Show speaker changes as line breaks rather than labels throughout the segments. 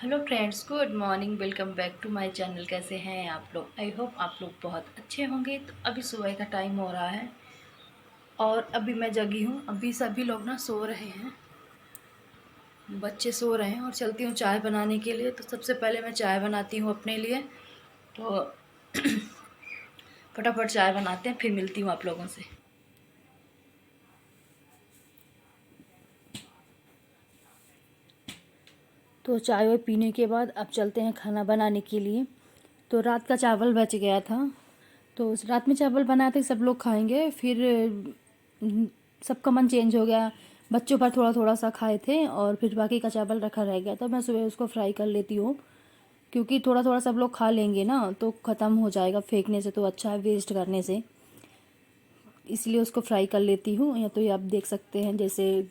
Hello friends, good morning. Welcome back to my channel. कैसे हैं आप लोग? आई होप आप लोग बहुत अच्छे होंगे। तो अभी सुबह का टाइम हो रहा है और अभी मैं जगी हूँ। अभी सभी लोग ना सो रहे हैं, बच्चे सो रहे हैं और चलती हूँ चाय बनाने के लिए। तो सबसे पहले मैं चाय बनाती हूँ अपने लिए। तो फटाफट चाय बनाते हैं, फिर मिलती हूँ आप लोगों से। तो चाय वाय पीने के बाद अब चलते हैं खाना बनाने के लिए। तो रात का चावल बच गया था, तो उस रात में चावल बनाए थे, सब लोग खाएंगे। फिर सबका मन चेंज हो गया। बच्चों पर थोड़ा थोड़ा सा खाए थे और फिर बाकी का चावल रखा रह गया। तो मैं सुबह उसको फ्राई कर लेती हूँ, क्योंकि थोड़ा थोड़ा सब लोग खा लेंगे ना तो ख़त्म हो जाएगा। फेंकने से तो अच्छा है वेस्ट करने से, इसलिए उसको फ्राई कर लेती हूँ। या तो ये आप देख सकते हैं, जैसे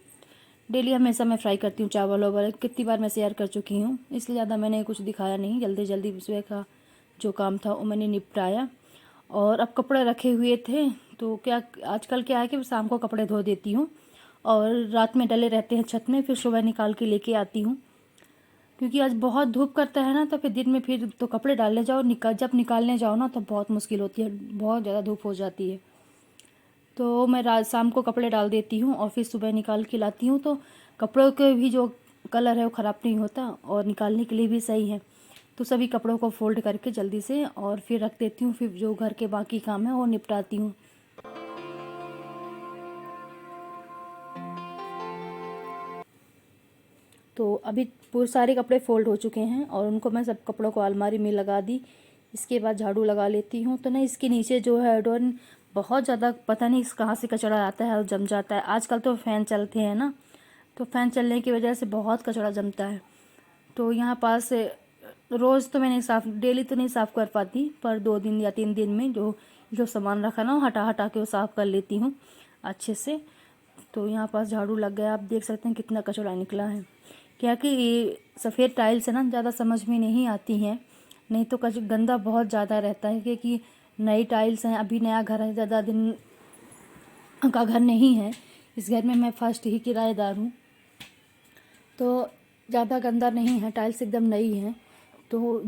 डेली हमेशा मैं फ्राई करती हूँ चावल वावल। कितनी बार मैं शेयर कर चुकी हूँ, इसलिए ज़्यादा मैंने कुछ दिखाया नहीं। जल्दी जल्दी सुबह का जो काम था वो मैंने निपटाया। और अब कपड़े रखे हुए थे, तो क्या आजकल क्या है कि शाम को कपड़े धो देती हूँ और रात में डले रहते हैं छत में, फिर सुबह निकाल के लेके आती हूँ। क्योंकि आज बहुत धूप करता है ना, तो फिर दिन में फिर तो कपड़े डालने जाओ, जब निकालने जाओ ना तो बहुत मुश्किल होती है, बहुत ज़्यादा धूप हो जाती है। तो मैं रात शाम को कपड़े डाल देती हूँ और फिर सुबह निकाल के लाती हूँ। तो कपड़ों के भी जो कलर है वो ख़राब नहीं होता और निकालने के लिए भी सही है। तो सभी कपड़ों को फोल्ड करके जल्दी से और फिर रख देती हूँ। फिर जो घर के बाकी काम है वो निपटाती हूँ। तो अभी पूरे सारे कपड़े फ़ोल्ड हो चुके हैं और उनको मैं सब कपड़ों को अलमारी में लगा दी। इसके बाद झाड़ू लगा लेती हूँ। तो ना इसके नीचे जो है डोर बहुत ज़्यादा पता नहीं कहाँ से कचरा आता है और जम जाता है। आजकल तो फ़ैन चलते हैं ना, तो फ़ैन चलने की वजह से बहुत कचरा जमता है। तो यहाँ पास रोज़ तो मैं नहीं साफ़, डेली तो नहीं साफ़ कर पाती, पर 2 दिन या 3 दिन में जो जो सामान रखा ना वो हटा हटा के वो साफ़ कर लेती हूँ अच्छे से। तो यहाँ पास झाड़ू लग गया। आप देख सकते हैं कितना कचरा निकला है। क्या कि ये सफ़ेद टाइल्स है ना, ज़्यादा समझ में नहीं आती हैं, नहीं तो गंदा बहुत ज़्यादा रहता है। क्योंकि नई टाइल्स हैं, अभी नया घर है, ज़्यादा दिन का घर नहीं है। इस घर में मैं फर्स्ट ही किराएदार हूँ, तो ज़्यादा गंदा नहीं है, टाइल्स एकदम नई है। तो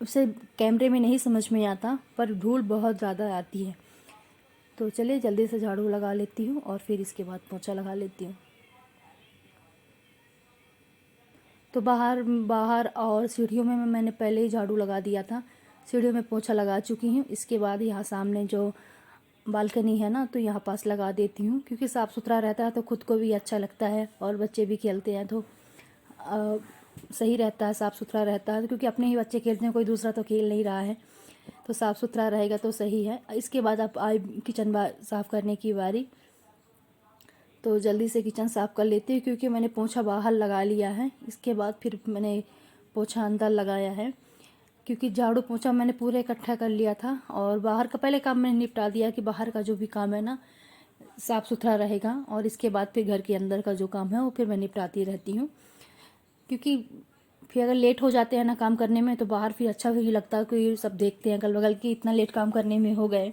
उसे कैमरे में नहीं समझ में आता, पर धूल बहुत ज़्यादा आती है। तो चलिए जल्दी से झाड़ू लगा लेती हूँ और फिर इसके बाद पोंछा लगा लेती हूँ। तो बाहर बाहर और सीढ़ियों में मैंने पहले ही झाड़ू लगा दिया था। सीढ़ियों में पोंछा लगा चुकी हूँ। इसके बाद यहाँ सामने जो बालकनी है ना, तो यहाँ पास लगा देती हूँ, क्योंकि साफ़ सुथरा रहता है तो खुद को भी अच्छा लगता है और बच्चे भी खेलते हैं तो सही रहता है, साफ़ सुथरा रहता है। क्योंकि अपने ही बच्चे खेलते हैं, कोई दूसरा तो खेल नहीं रहा है, तो साफ़ सुथरा रहेगा तो सही है। इसके बाद आप आए किचन साफ़ करने की बारी। तो जल्दी से किचन साफ़ कर लेती हूँ, क्योंकि मैंने पोंछा बाहर लगा लिया है। इसके बाद फिर मैंने पोंछा अंदर लगाया है, क्योंकि झाड़ू पोंछा मैंने पूरे इकट्ठा कर लिया था और बाहर का पहले काम मैंने निपटा दिया कि बाहर का जो भी काम है ना साफ़ सुथरा रहेगा। और इसके बाद फिर घर के अंदर का जो काम है वो फिर मैं निपटाती रहती हूँ। क्योंकि फिर अगर लेट हो जाते हैं ना काम करने में, तो बाहर फिर अच्छा भी नहीं लगता, कोई सब देखते हैं अगल बगल कि इतना लेट काम करने में हो गए,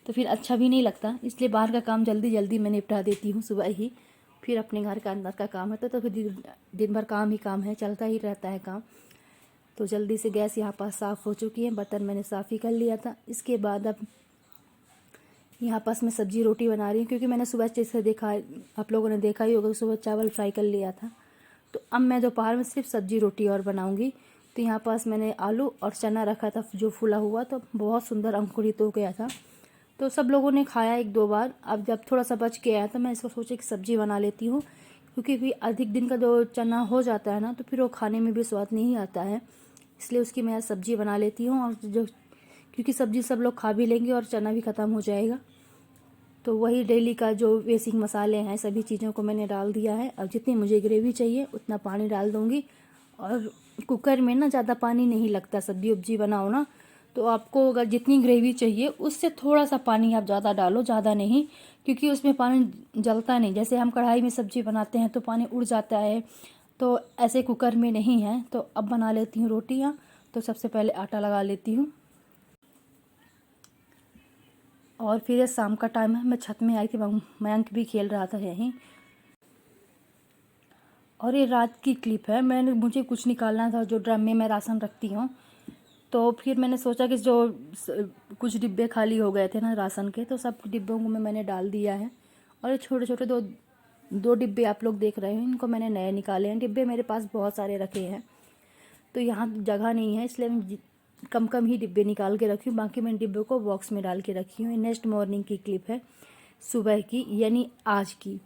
तो फिर अच्छा भी नहीं लगता। इसलिए बाहर का काम जल्दी जल्दी मैं निपटा देती हूँ सुबह ही। फिर अपने घर का अंदर का काम है तो फिर दिन भर काम ही काम है, चलता ही रहता है काम। तो जल्दी से गैस यहाँ पास साफ़ हो चुकी है, बर्तन मैंने साफ़ ही कर लिया था। इसके बाद अब यहाँ पास मैं सब्ज़ी रोटी बना रही हूँ, क्योंकि मैंने सुबह जैसे देखा, आप लोगों ने देखा ही होगा, सुबह चावल फ्राई कर लिया था। तो अब मैं दोपहर में सिर्फ सब्ज़ी रोटी और बनाऊँगी। तो यहाँ पास मैंने आलू और चना रखा था जो फूला हुआ, तो बहुत सुंदर अंकुरित हो गया था। तो सब लोगों ने खाया 1-2 बार। अब जब थोड़ा सा बच गया है तो मैं इसको सोचा कि सब्ज़ी बना लेती हूँ, क्योंकि भी अधिक दिन का जो चना हो जाता है ना, तो फिर वो खाने में भी स्वाद नहीं आता है। इसलिए उसकी मैं सब्ज़ी बना लेती हूँ। और जो क्योंकि सब्ज़ी सब लोग खा भी लेंगे और चना भी ख़त्म हो जाएगा। तो वही डेली का जो बेसिक मसाले हैं सभी चीज़ों को मैंने डाल दिया है। अब जितनी मुझे ग्रेवी चाहिए उतना पानी डाल दूँगी। और कुकर में ना ज़्यादा पानी नहीं लगता, सब्जी उब्जी बनाओ ना, तो आपको अगर जितनी ग्रेवी चाहिए उससे थोड़ा सा पानी आप ज़्यादा डालो, ज़्यादा नहीं। क्योंकि उसमें पानी जलता नहीं, जैसे हम कढ़ाई में सब्ज़ी बनाते हैं तो पानी उड़ जाता है, तो ऐसे कुकर में नहीं है। तो अब बना लेती हूँ रोटियाँ। तो सबसे पहले आटा लगा लेती हूँ। और फिर ये शाम का टाइम है, मैं छत में आई थी, मयंक भी खेल रहा था यहीं। और ये रात की क्लिप है। मुझे कुछ निकालना था जो ड्रम में मैं राशन रखती हूँ, तो फिर मैंने सोचा कि कुछ डिब्बे खाली हो गए थे ना राशन के, तो सब डिब्बों को मैंने डाल दिया है। और ये छोटे छोटे दो दो डिब्बे आप लोग देख रहे हैं, इनको मैंने नए निकाले हैं। डिब्बे मेरे पास बहुत सारे रखे हैं, तो यहाँ जगह नहीं है, इसलिए मैं कम कम ही डिब्बे निकाल के रखी हूँ। बाकी मैंने डिब्बे को बॉक्स में डाल के रखी हूँ। नेक्स्ट मॉर्निंग की क्लिप है, सुबह की, यानी आज की।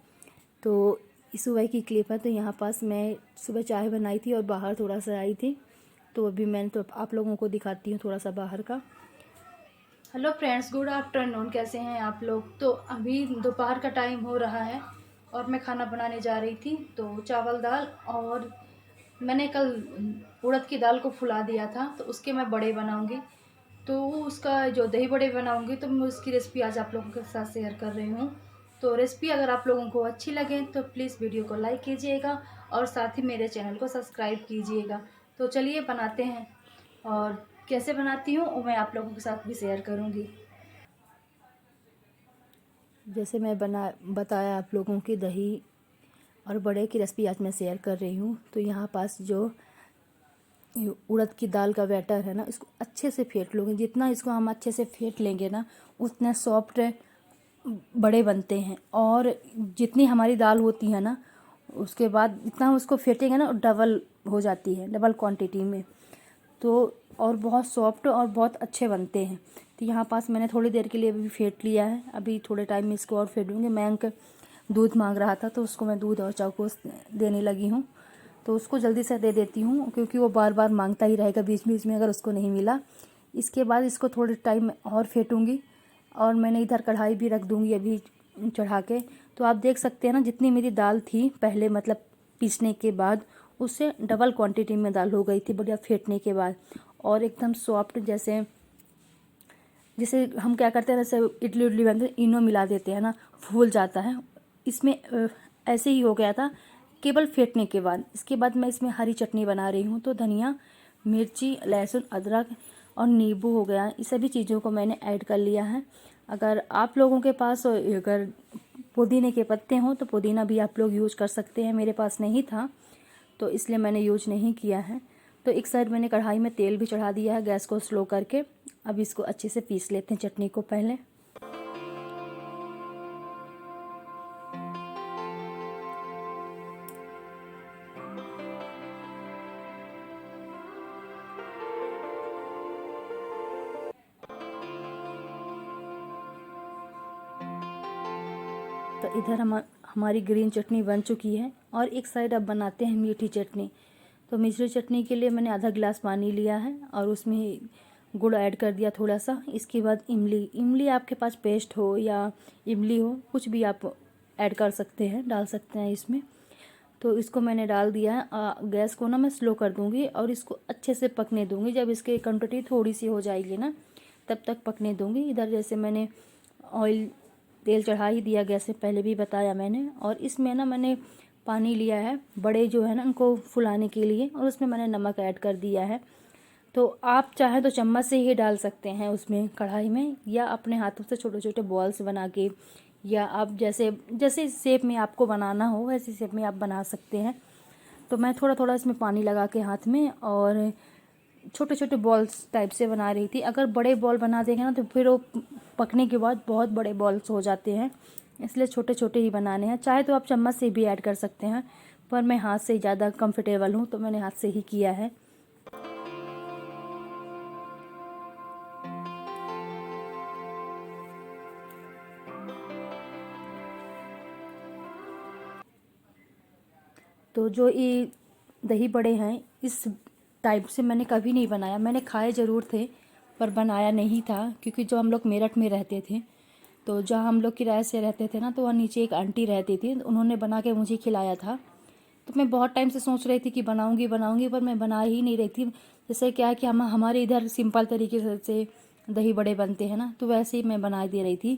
तो सुबह की क्लिप है। तो यहाँ पास मैं सुबह चाय बनाई थी और बाहर थोड़ा सा आई थी, तो अभी मैंने तो आप लोगों को दिखाती हूँ थोड़ा सा बाहर का। हेलो फ्रेंड्स, गुड आफ्टरनून, कैसे हैं आप लोग। तो अभी दोपहर का टाइम हो रहा है और मैं खाना बनाने जा रही थी। तो चावल दाल, और मैंने कल उड़द की दाल को फुला दिया था, तो उसके मैं बड़े बनाऊंगी। तो उसका जो दही बड़े बनाऊंगी, तो मैं उसकी रेसिपी आज आप लोगों के साथ शेयर कर रही हूँ। तो रेसिपी अगर आप लोगों को अच्छी लगे तो प्लीज़ वीडियो को लाइक कीजिएगा और साथ ही मेरे चैनल को सब्सक्राइब कीजिएगा। तो चलिए बनाते हैं, और कैसे बनाती हूँ वो मैं आप लोगों के साथ भी शेयर करूँगी। जैसे मैं बताया आप लोगों की दही और बड़े की रेसिपी आज मैं शेयर कर रही हूँ। तो यहाँ पास जो उड़द की दाल का बैटर है ना, इसको अच्छे से फेंट लोगे। जितना इसको हम अच्छे से फेंट लेंगे ना, उतना सॉफ्ट बड़े बनते हैं। और जितनी हमारी दाल होती है ना, उसके बाद जितना हम उसको फेंटेंगे ना, डबल हो जाती है, डबल क्वांटिटी में। तो और बहुत सॉफ्ट और बहुत अच्छे बनते हैं। तो यहाँ पास मैंने थोड़ी देर के लिए अभी फेंट लिया है। अभी थोड़े टाइम में इसको और फेंटूँगी। मैं दूध मांग रहा था, तो उसको मैं दूध और चौकोस देने लगी हूँ। तो उसको जल्दी से दे देती हूँ, क्योंकि वो बार बार मांगता ही रहेगा बीच बीच में अगर उसको नहीं मिला। इसके बाद इसको थोड़े टाइम और फेंटूँगी, और मैंने इधर कढ़ाई भी रख दूँगी अभी चढ़ा के। तो आप देख सकते हैं ना, जितनी मेरी दाल थी पहले, मतलब पीसने के बाद, उससे डबल क्वांटिटी में दाल हो गई थी बढ़िया फेंटने के बाद। और एकदम सॉफ्ट, जैसे जैसे हम क्या करते हैं, जैसे इडली उडली बनते हैं, इनो मिला देते हैं ना, फूल जाता है। इसमें ऐसे ही हो गया था केवल फेंटने के बाद। इसके बाद मैं इसमें हरी चटनी बना रही हूँ। तो धनिया, मिर्ची, लहसुन, अदरक और नींबू हो गया, इस सभी चीज़ों को मैंने ऐड कर लिया है। अगर आप लोगों के पास अगर पुदीने के पत्ते हों तो पुदीना भी आप लोग यूज कर सकते हैं। मेरे पास नहीं था, तो इसलिए मैंने यूज नहीं किया है। तो एक साइड मैंने कढ़ाई में तेल भी चढ़ा दिया है, गैस को स्लो करके। अब इसको अच्छे से पीस लेते हैं चटनी को पहले। तो इधर हमारी ग्रीन चटनी बन चुकी है, और एक साइड अब बनाते हैं मीठी चटनी। तो मीठी चटनी के लिए मैंने आधा गिलास पानी लिया है और उसमें गुड़ ऐड कर दिया थोड़ा सा। इसके बाद इमली आपके पास पेस्ट हो या इमली हो, कुछ भी आप ऐड कर सकते हैं, डाल सकते हैं इसमें। तो इसको मैंने डाल दिया है। गैस को ना मैं स्लो कर दूँगी और इसको अच्छे से पकने दूँगी। जब इसकी क्वांटिटी थोड़ी सी हो जाएगी ना, तब तक पकने दूँगी। इधर जैसे मैंने तेल चढ़ा ही दिया गैस से, पहले भी बताया मैंने। और इसमें ना मैंने पानी लिया है बड़े जो है ना, उनको फुलाने के लिए, और उसमें मैंने नमक ऐड कर दिया है। तो आप चाहे तो चम्मच से ही डाल सकते हैं उसमें कढ़ाई में, या अपने हाथों से छोटे छोटे बॉल्स बना के, या आप जैसे जैसे शेप में आपको बनाना हो वैसे शेप में आप बना सकते हैं। तो मैं थोड़ा थोड़ा इसमें पानी लगा के हाथ में और छोटे छोटे बॉल्स टाइप से बना रही थी। अगर बड़े बॉल बना देंगे ना, तो फिर वो पकने के बाद बहुत बड़े बॉल्स हो जाते हैं, इसलिए छोटे छोटे ही बनाने हैं। चाहे तो आप चम्मच से भी ऐड कर सकते हैं, पर मैं हाथ से ज़्यादा कंफर्टेबल हूँ, तो मैंने हाथ से ही किया है। तो जो ये दही बड़े हैं, इस टाइप से मैंने कभी नहीं बनाया। मैंने खाए ज़रूर थे, पर बनाया नहीं था, क्योंकि जो हम लोग मेरठ में रहते थे, तो जहाँ हम लोग किराए से रहते थे ना, तो वहाँ नीचे एक आंटी रहती थी, तो उन्होंने बना के मुझे खिलाया था। तो मैं बहुत टाइम से सोच रही थी कि बनाऊंगी बनाऊंगी, पर मैं बना ही नहीं रही थी। जैसे क्या है कि हमारे इधर सिंपल तरीके से दही बड़े बनते हैं ना, तो वैसे ही मैं बना दे रही थी।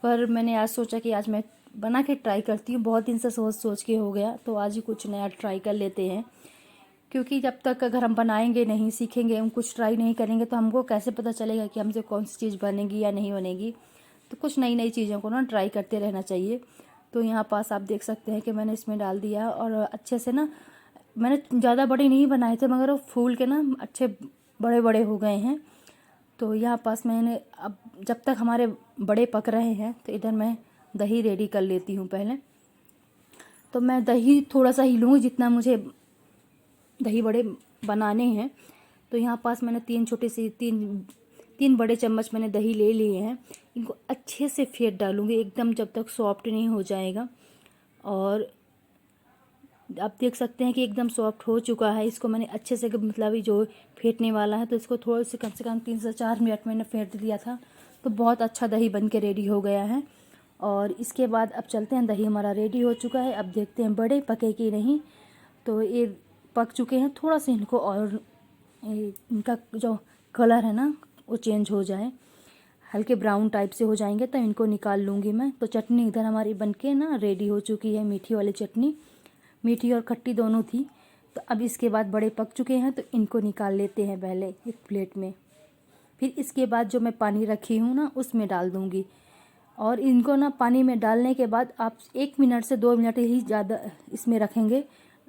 पर मैंने आज सोचा कि आज मैं बना के ट्राई करती हूँ। बहुत दिन से सोच सोच के हो गया, तो आज ही कुछ नया ट्राई कर लेते हैं। क्योंकि जब तक अगर हम बनाएंगे नहीं, सीखेंगे, हम कुछ ट्राई नहीं करेंगे, तो हमको कैसे पता चलेगा कि हमसे कौन सी चीज़ बनेगी या नहीं बनेगी। तो कुछ नई नई चीज़ों को ना ट्राई करते रहना चाहिए। तो यहाँ पास आप देख सकते हैं कि मैंने इसमें डाल दिया और अच्छे से ना, मैंने ज़्यादा बड़े नहीं बनाए थे मगर वो फूल के ना अच्छे बड़े बड़े हो गए हैं। तो यहाँ पास मैंने, अब जब तक हमारे बड़े पक रहे हैं तो इधर मैं दही रेडी कर लेती हूँ पहले। तो मैं दही थोड़ा सा ही लूँगी जितना मुझे दही बड़े बनाने हैं। तो यहाँ पास मैंने तीन बड़े चम्मच मैंने दही ले लिए हैं। इनको अच्छे से फेंट डालूँगी एकदम, जब तक सॉफ्ट नहीं हो जाएगा। और आप देख सकते हैं कि एकदम सॉफ्ट हो चुका है। इसको मैंने अच्छे से, मतलब ये जो फेंटने वाला है तो इसको थोड़े से कम 3 से 4 मिनट मैंने फेंट दिया था। तो बहुत अच्छा दही बन के रेडी हो गया है। और इसके बाद अब चलते हैं, दही हमारा रेडी हो चुका है। अब देखते हैं बड़े पके कि नहीं। तो ये पक चुके हैं, थोड़ा सा इनको और इनका जो कलर है ना वो चेंज हो जाए, हल्के ब्राउन टाइप से हो जाएंगे तो इनको निकाल लूँगी मैं। तो चटनी इधर हमारी बनके ना रेडी हो चुकी है, मीठी वाली चटनी, मीठी और खट्टी दोनों थी। तो अब इसके बाद बड़े पक चुके हैं तो इनको निकाल लेते हैं पहले एक प्लेट में। फिर इसके बाद जो मैं पानी रखी हूँ ना उसमें डाल दूँगी। और इनको ना पानी में डालने के बाद आप 1 मिनट से 2 मिनट ही ज़्यादा इसमें रखेंगे।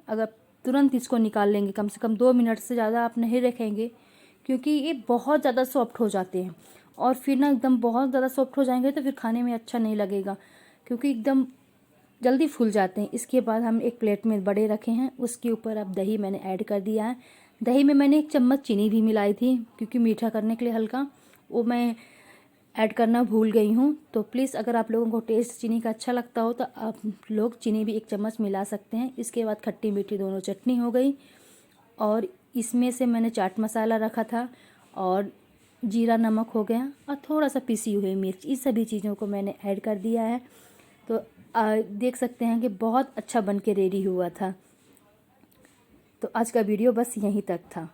अगर तुरंत इसको निकाल लेंगे, कम से कम 2 मिनट से ज़्यादा आप नहीं रखेंगे, क्योंकि ये बहुत ज़्यादा सॉफ्ट हो जाते हैं। और फिर ना एकदम बहुत ज़्यादा सॉफ्ट हो जाएंगे तो फिर खाने में अच्छा नहीं लगेगा, क्योंकि एकदम जल्दी फूल जाते हैं। इसके बाद हम एक प्लेट में बड़े रखे हैं, उसके ऊपर अब दही मैंने ऐड कर दिया है। दही में मैंने 1 चम्मच चीनी भी मिलाई थी, क्योंकि मीठा करने के लिए हल्का, वो मैं ऐड करना भूल गई हूँ। तो प्लीज़ अगर आप लोगों को टेस्ट चीनी का अच्छा लगता हो तो आप लोग चीनी भी 1 चम्मच मिला सकते हैं। इसके बाद खट्टी मीठी दोनों चटनी हो गई। और इसमें से मैंने चाट मसाला रखा था और जीरा नमक हो गया और थोड़ा सा पिसी हुई मिर्च, इस सभी चीज़ों को मैंने ऐड कर दिया है। तो देख सकते हैं कि बहुत अच्छा बन के रेडी हुआ था। तो आज का वीडियो बस यहीं तक था।